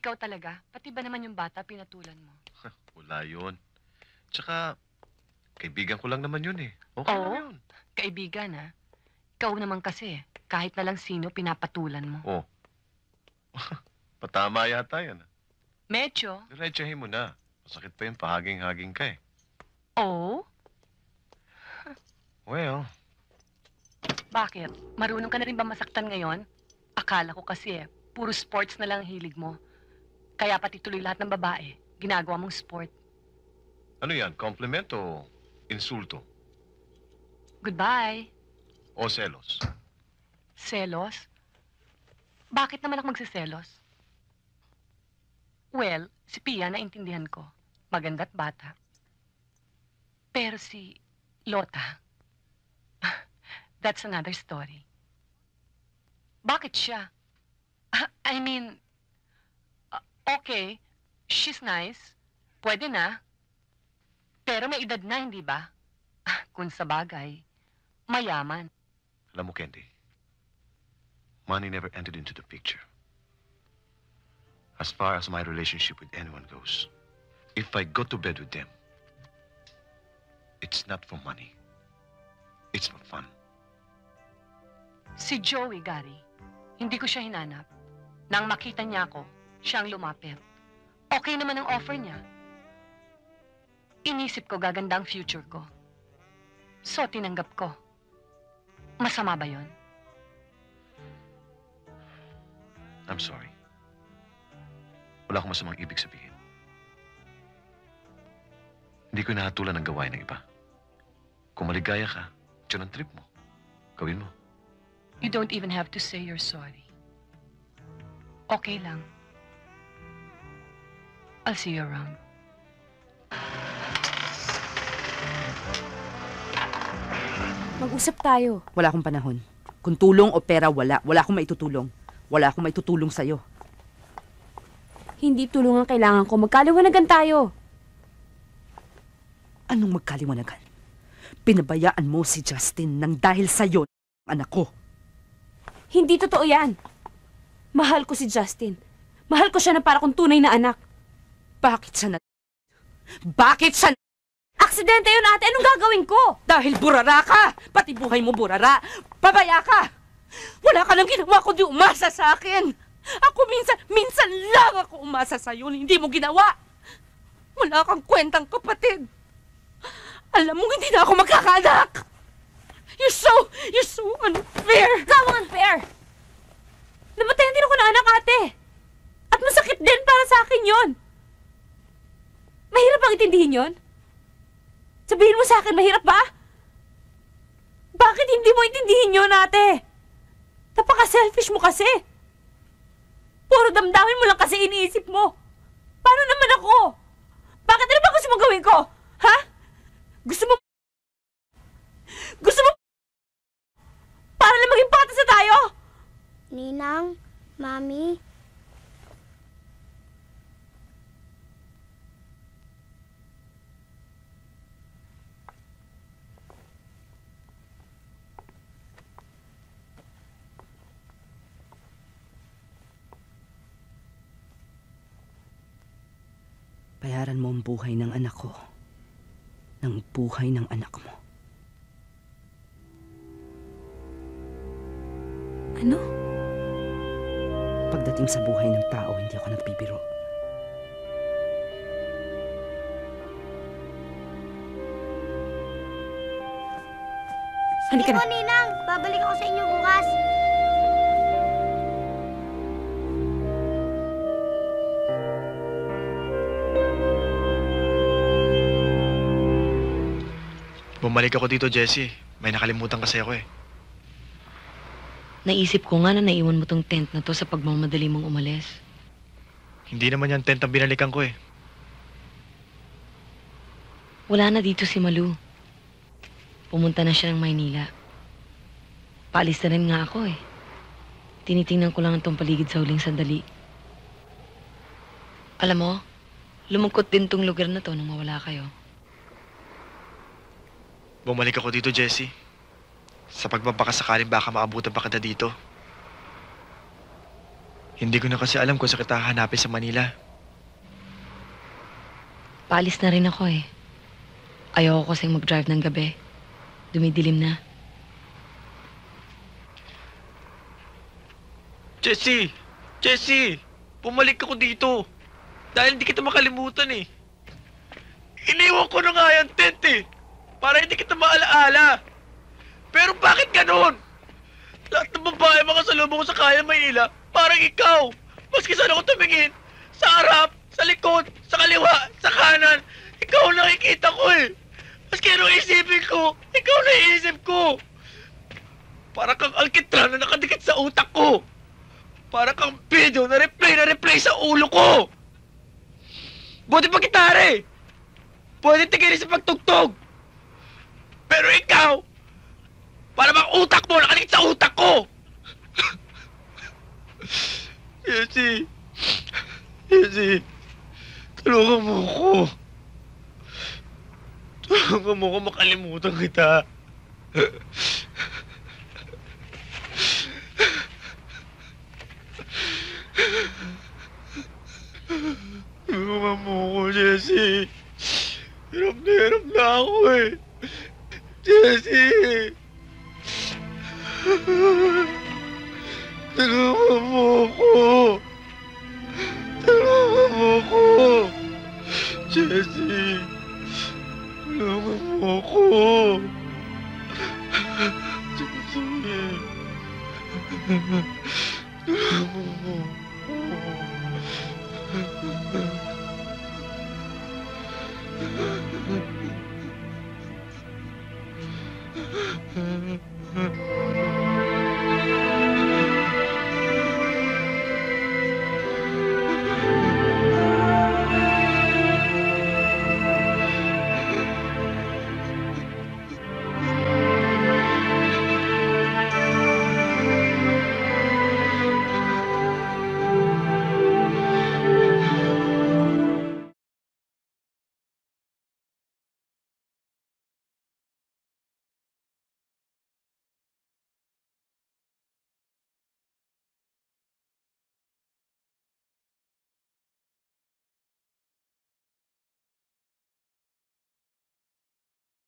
Ikaw talaga? Pati ba naman yung bata pinatulan mo? Wala yun. Tsaka, kaibigan ko lang naman yun eh. Okay lang Oo? yun. Kaibigan, ha? Ikaw naman kasi, kahit na lang sino, pinapatulan mo. Oh. Patama yata yan. Medyo. Diretsahin mo na. Masakit pa yun, pahaging-haging ka eh. Oo? Well, Bakit? Marunong ka na rin ba masaktan ngayon? Akala ko kasi puro sports na lang ang hilig mo. Kaya pati tuloy lahat ng babae, ginagawa mong sport. ano yan? Compliment o insulto? Goodbye. O selos? Selos? Bakit naman ako magsiselos? Well, si Pia naintindihan ko. Maganda't bata. Pero si Lota, that's another story. Bakit siya? I mean, okay, she's nice. Pwede na. Pero may edad na, hindi ba? Kung sa bagay, mayaman. Alam mo, Candy, money never entered into the picture. As far as my relationship with anyone goes, if I go to bed with them, it's not for money. It's for fun. Si Joey, Gary, hindi ko siya hinanap. Nang makita niya ako, siyang lumapit. Okay naman ang offer niya. Inisip ko gaganda ang future ko. So, tinanggap ko. Masama ba yon? I'm sorry. Wala akong masamang ibig sabihin. Hindi ko hinahatulan ng gawain ng iba. Kung maligaya ka, yun ang trip mo. Gawin mo. You don't even have to say you're sorry. Okay lang. I'll see you around. Mag-usap tayo. Wala akong panahon. Kung tulong o pera, wala. Wala akong maitutulong. Wala akong maitutulong sa'yo. Hindi tulungan kailangan ko. Magkaliwanagan tayo. Anong magkaliwanagan? Pinabayaan mo si Justin nang dahil sa'yo, anak ko. Hindi totoo yan. Mahal ko si Justin. Mahal ko siya na para kung tunay na anak. Bakit siya na... Bakit siya na... Aksidente yun, ate. Anong gagawin ko? Dahil burara ka! Pati buhay mo burara! Pabaya ka! Wala ka nang ginawa kundi umasa sa akin! Ako minsan lang ako umasa sa'yo. Hindi mo ginawa! Wala kang kwentang kapatid! Alam mo, hindi na ako magkakaanak! You're so unfair! Ikaw ang unfair! Namatayan din ako ng anak, ate. At masakit din para sa akin yon. Mahirap bang intindihin yon? Sabihin mo sa akin, mahirap ba? Bakit hindi mo intindihin yon, ate? Napaka-selfish mo kasi. Puro damdamin mo lang kasi iniisip mo. Paano naman ako? Bakit ano ba gusto mong gawin ko? Ha? Gusto mo... Para lang maging patas na tayo? Ninang, Mami, Bayaran mo ang buhay ng anak ko. Ng buhay ng anak mo. Ano? Pagdating sa buhay ng tao, hindi ako nagbibiro. Halika Sige na. po, Ninang. Babalik ako sa inyo bukas. Bumalik ako dito, Jessie. May nakalimutan kasi ako eh. Naisip ko nga na naiwan mo tong tent na to sa pagmamadali mong umalis. Hindi naman yung tent ang binalikan ko eh. Wala na dito si Malu. Pumunta na siya ng Maynila. Paalis na rin nga ako eh. Tinitingnan ko lang itong paligid sa huling sandali. Alam mo, lumungkot din tong lugar na to nung mawala kayo. Bumalik ako dito, Jessie. Sa pagpapakasakaling baka maabutan pa kita dito. Hindi ko na kasi alam kung saan kita hahanapin sa Manila. Paalis na rin ako eh. Ayoko kasing mag-drive ng gabi. Dumidilim na. Jessie! Jessie! Pumalik ako dito. Dahil hindi kita makalimutan eh. Iniwan ko na nga yung tent eh. Para hindi kita maalaala. Pero bakit ganun? Lahat ng babae makasalubong ko sa kaya Maynila, parang ikaw. Maski saan ako tumingin. Sa harap, sa likod, sa kaliwa, sa kanan. Ikaw ang nakikita ko eh. Maski anong isipin ko, ikaw na iisip ko. Para kang alkitran na nakadikit sa utak ko. Para kang video na replay sa ulo ko. Buti pa gitara eh. Pwede tigilin sa pagtugtog. Pero ikaw, para bang utak mo nakadikit sa utak ko. Jessie. Jessie. Tulungan mo ko. Tulungan mo ko makalimutan kita. Tulungan mo ko, Jessie. Hirap na ako eh. Jessie. Tulungan mo ko. Tulungan mo ko. Jessie. Tulungan mo ko. Jessie.